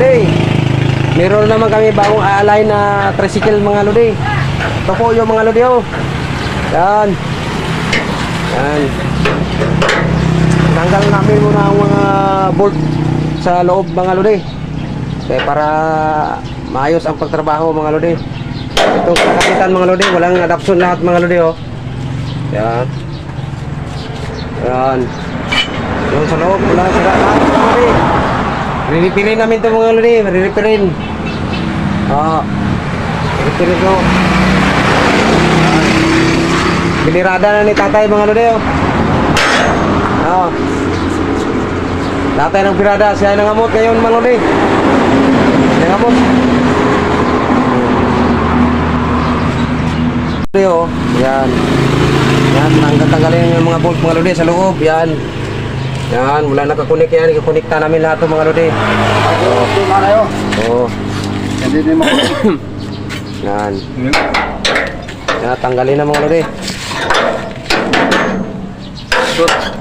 lodi. Meron naman kami bagong aalay na tricycle mga lodi. Ito po yung mga lodi oh. Yan. Yan. Tanggal namin muna ang mga bolt sa loob mga lodi. Kaya para maayos ang pagtrabaho mga lodi. Itong kakapitan mga lodi, walang adaption lahat mga lodi oh. Yan. Yan. Yung sa loob, wala sila lahat mga lodi. Riripirin namin ito mga lodi, riripirin. Riripirin ko. Binirada na ni tatay mga lodi oh. Tatay ng birada, siya ay nangamot ngayon mga lodi. Nangamot. Lodi oh, yan. Yan, tanggalin yung mga bolt mga lodi sa loob, yan. Yan, wala nakakunik yan, ikakunikta namin lahat ng mga lodi. Oo. Hindi din makunik. Yan. Yan, tanggalin na mga lodi. Shoot.